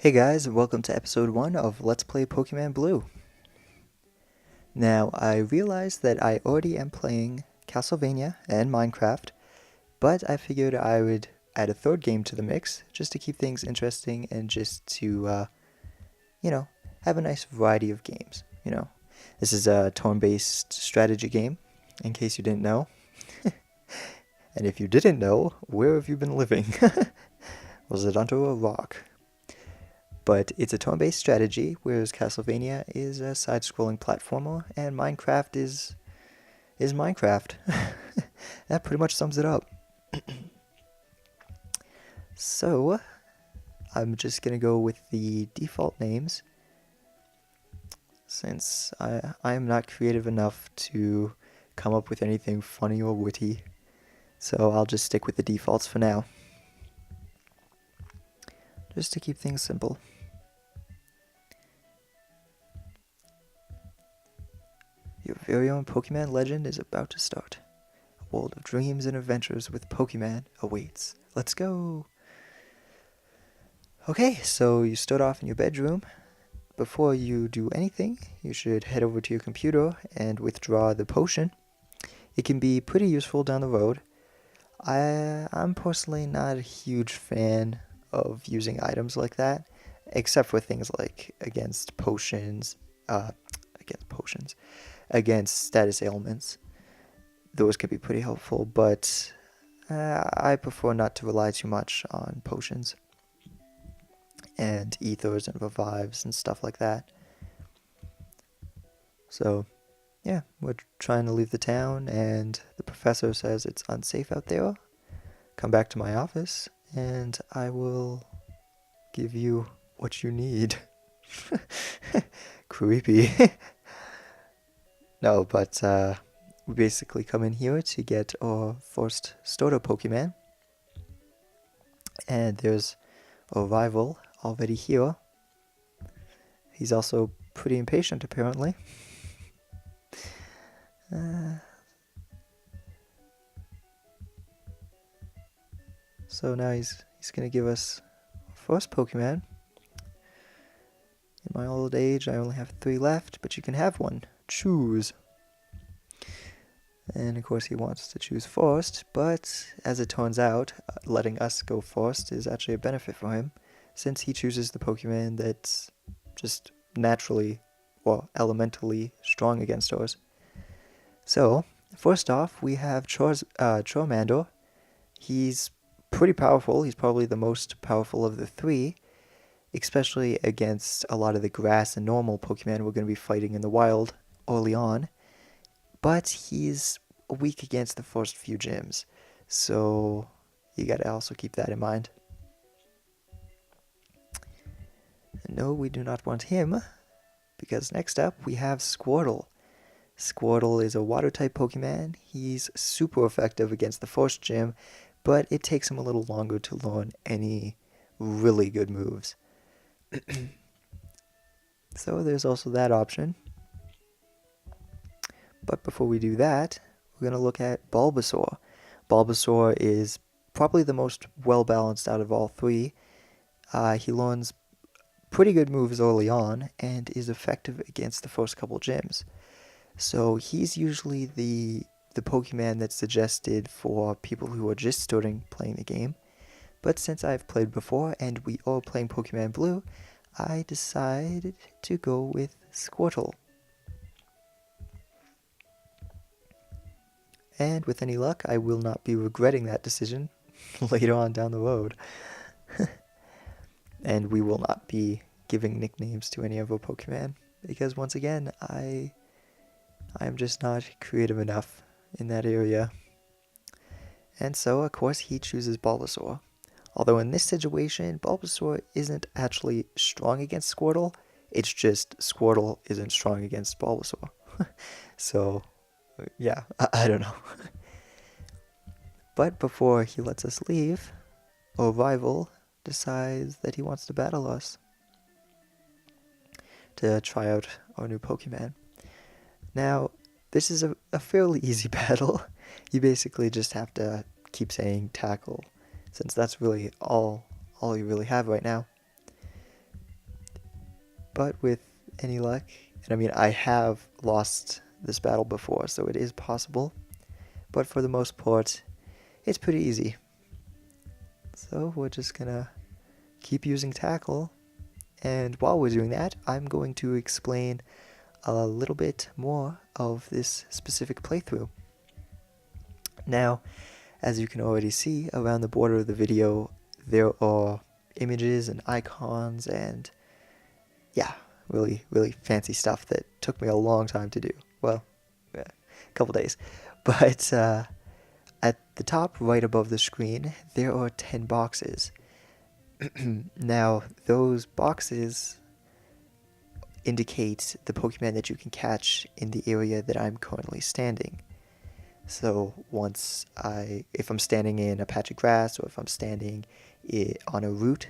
Hey guys, welcome to episode 1 of Let's Play Pokemon Blue. Now, I realized that I already am playing Castlevania and Minecraft, but I figured I would add a third game to the mix just to keep things interesting and just to, have a nice variety of games, This is a turn-based strategy game, in case you didn't know. And if you didn't know, where have you been living? Was it under a rock? But it's a turn-based strategy, whereas Castlevania is a side-scrolling platformer, and Minecraft is Minecraft. That pretty much sums it up. So, I'm just gonna go with the default names, since I am not creative enough to come up with anything funny or witty. So I'll just stick with the defaults for now, just to keep things simple. Your very own Pokemon legend is about to start. A world of dreams and adventures with Pokemon awaits. Let's go! Okay, so you start off in your bedroom. Before you do anything, you should head over to your computer and withdraw the potion. It can be pretty useful down the road. I'm personally not a huge fan of using items like that, except for things like against status ailments. Those can be pretty helpful, but I prefer not to rely too much on potions and ethers and revives and stuff like that. So, yeah, we're trying to leave the town, and the professor says it's unsafe out there. Come back to my office, and I will give you what you need. Creepy. No, but we basically come in here to get our first starter Pokemon. And there's a rival already here. He's also pretty impatient, apparently. So now he's gonna give us our first Pokemon. In my old age, I only have 3 left, but you can have one. Choose. And of course he wants to choose first, but as it turns out, letting us go first is actually a benefit for him, since he chooses the Pokemon that's just naturally or elementally strong against ours. So, first off, we have Charmander. He's pretty powerful. He's probably the most powerful of the 3, especially against a lot of the grass and normal Pokemon we're going to be fighting in the wild early on. But he's weak against the first few gyms, so you gotta also keep that in mind. No, we do not want him, because next up we have Squirtle. Squirtle is a water-type Pokemon. He's super effective against the first gym, but it takes him a little longer to learn any really good moves. So there's also that option. But before we do that, we're going to look at Bulbasaur. Bulbasaur is probably the most well-balanced out of all 3. He learns pretty good moves early on and is effective against the first couple gyms. So he's usually the Pokemon that's suggested for people who are just starting playing the game. But since I've played before and we are playing Pokemon Blue, I decided to go with Squirtle. And with any luck, I will not be regretting that decision later on down the road. And we will not be giving nicknames to any of our Pokemon, because once again, I am just not creative enough in that area. And so, of course, he chooses Bulbasaur. Although in this situation, Bulbasaur isn't actually strong against Squirtle, it's just Squirtle isn't strong against Bulbasaur. So, yeah, I don't know. But before he lets us leave, our rival decides that he wants to battle us to try out our new Pokemon. Now, this is a fairly easy battle. You basically just have to keep saying tackle, since that's really all you really have right now. but with any luck, and I mean, I have lost this battle before, so it is possible, but for the most part, it's pretty easy. So we're just gonna keep using tackle, and while we're doing that, I'm going to explain a little bit more of this specific playthrough. Now, as you can already see around the border of the video, there are images and icons and yeah, really fancy stuff that took me a long time to do. Well, yeah, a couple days. But at the top right above the screen, there are 10 boxes. Now, those boxes indicate the Pokemon that you can catch in the area that I'm currently standing. So if I'm standing in a patch of grass, or if I'm standing on a route,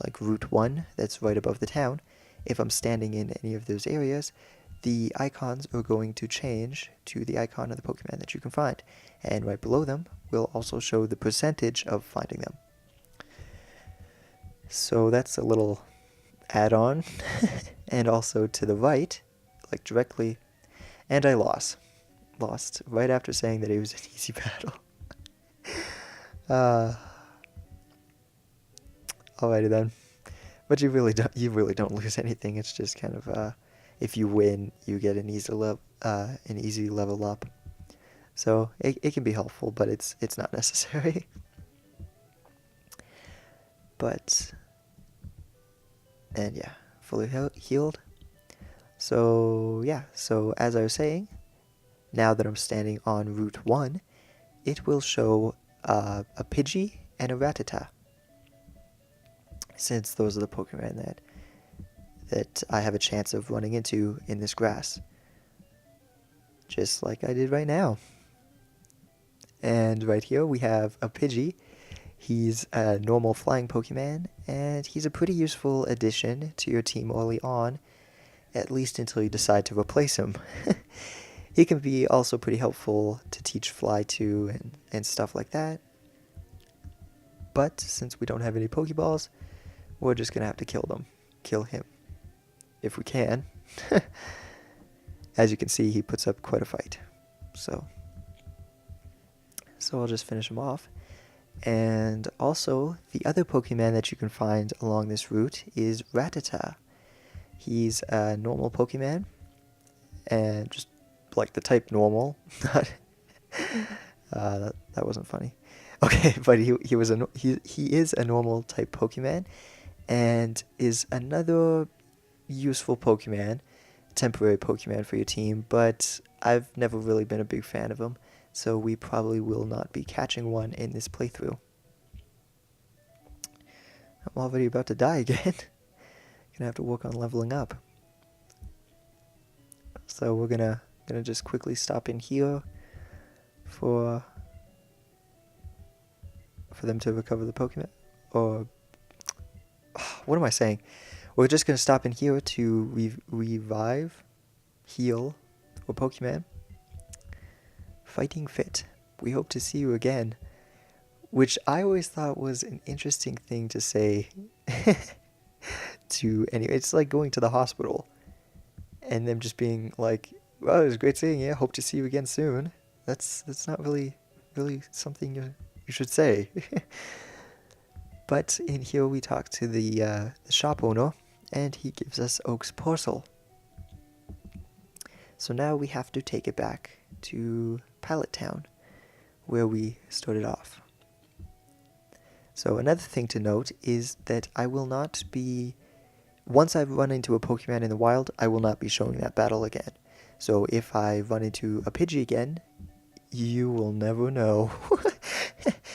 like Route 1 that's right above the town, if I'm standing in any of those areas, the icons are going to change to the icon of the Pokemon that you can find. And right below them will also show the percentage of finding them. So that's a little add-on. And also to the right, like directly, and I lost right after saying that it was an easy battle. Alrighty then. But you really don't lose anything. It's just kind of if you win, you get an easy level up. So it can be helpful, but it's not necessary. And yeah, fully healed. So yeah, so as I was saying, now that I'm standing on Route 1, it will show a Pidgey and a Ratatat, since those are the Pokemon that I have a chance of running into in this grass. Just like I did right now. And right here we have a Pidgey. He's a normal flying Pokemon, and he's a pretty useful addition to your team early on, at least until you decide to replace him. He can be also pretty helpful to teach Fly to and stuff like that. But since we don't have any Pokeballs, we're just gonna have to kill him, if we can. As you can see, he puts up quite a fight. So I'll just finish him off. And also, the other Pokemon that you can find along this route is Ratatat. He's a normal Pokemon, and just like the type normal. That wasn't funny. Okay, but he is a normal type Pokemon, and is another useful Pokemon, temporary Pokemon for your team, but I've never really been a big fan of him, so we probably will not be catching one in this playthrough. I'm already about to die again. Gonna have to work on leveling up. So we're gonna just quickly stop in here for them to recover the Pokemon, or what am I saying? We're just gonna stop in here to revive, heal, or Pokemon. Fighting fit. We hope to see you again. Which I always thought was an interesting thing to say. It's like going to the hospital and them just being like, well, it was great seeing you, hope to see you again soon. That's not really something you should say. But in here we talk to the shop owner, and he gives us Oak's parcel. So now we have to take it back to Pallet Town, where we started off. So another thing to note is that I will not be, once I've run into a Pokemon in the wild, I will not be showing that battle again. So if I run into a Pidgey again, you will never know,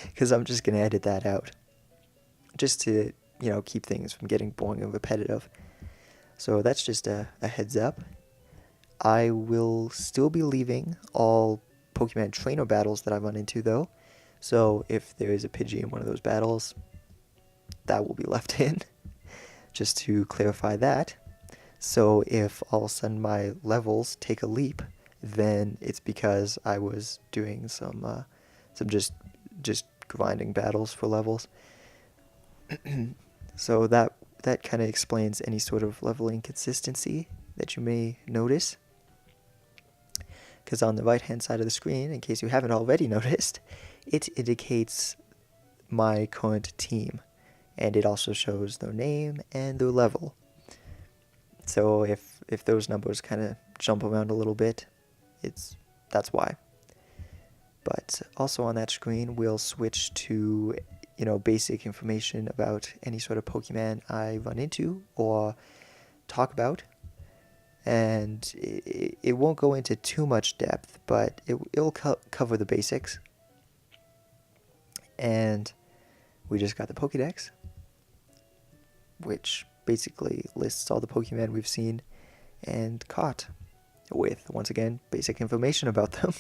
because I'm just going to edit that out, just to, keep things from getting boring and repetitive. So that's just a heads up. I will still be leaving all Pokemon trainer battles that I run into, though. So if there is a Pidgey in one of those battles, that will be left in, just to clarify that. So if all of a sudden my levels take a leap, then it's because I was doing some just grinding battles for levels. So that kind of explains any sort of level inconsistency that you may notice. Because on the right hand side of the screen, in case you haven't already noticed, it indicates my current team, and it also shows their name and their level. So if those numbers kind of jump around a little bit, that's why. But also on that screen, we'll switch to basic information about any sort of Pokemon I run into or talk about. And it won't go into too much depth, but it'll cover the basics. And we just got the Pokédex, which basically lists all the Pokemon we've seen and caught, with, once again, basic information about them.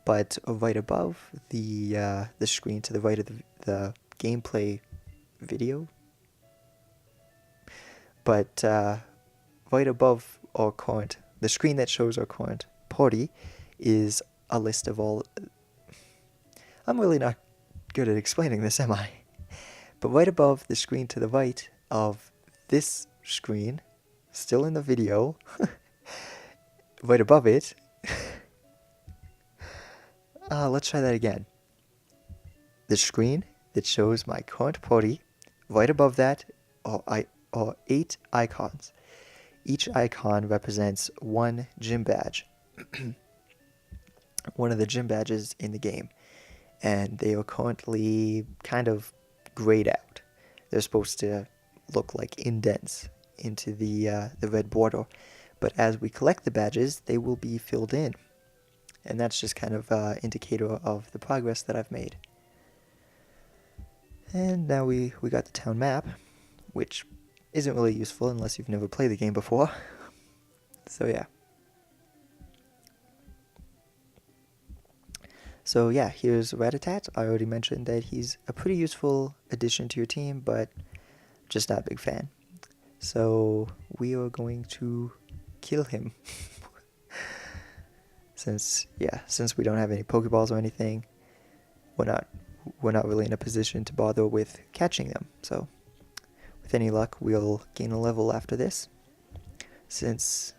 But right above the screen to the right of the gameplay video, but right above our current, the screen that shows our current party, is a list of all... I'm really not good at explaining this, am I? But right above the screen to the right of this screen, still in the video, right above it, let's try that again. The screen that shows my current party, right above that are 8 icons. Each icon represents one gym badge, one of the gym badges in the game, and they are currently kind of grayed out. They're supposed to look like indents into the red border, but as we collect the badges, they will be filled in, and that's just kind of an indicator of the progress that I've made. And now we got the town map, which isn't really useful unless you've never played the game before. So yeah. So yeah, here's Ratatat. I already mentioned that he's a pretty useful addition to your team, but just not a big fan. So we are going to kill him. Since we don't have any Pokeballs or anything, we're not really in a position to bother with catching them. So with any luck, we'll gain a level after this, since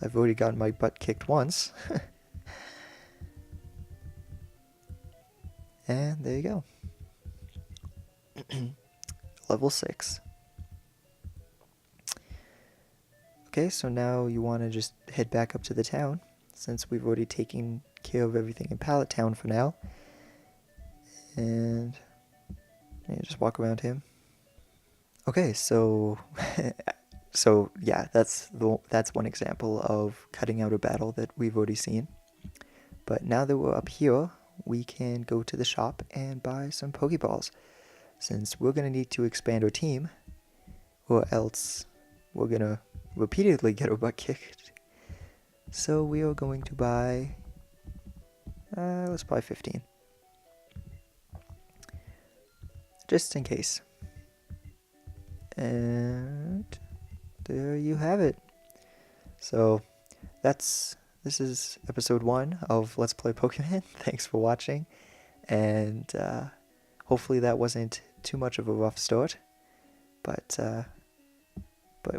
I've already gotten my butt kicked once. And there you go. Level 6. Okay, so now you want to just head back up to the town, since we've already taken care of everything in Pallet Town for now. And just walk around him. Okay, so yeah, that's one example of cutting out a battle that we've already seen. But now that we're up here, we can go to the shop and buy some Pokeballs, since we're going to need to expand our team, or else we're going to repeatedly get our butt kicked. So we are going to buy, let's buy 15. Just in case. And there you have it. So this is episode 1 of Let's Play Pokemon. Thanks for watching, and hopefully that wasn't too much of a rough start, but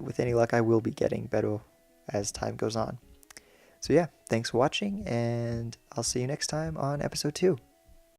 with any luck I will be getting better as time goes on. So yeah, thanks for watching, and I'll see you next time on episode 2.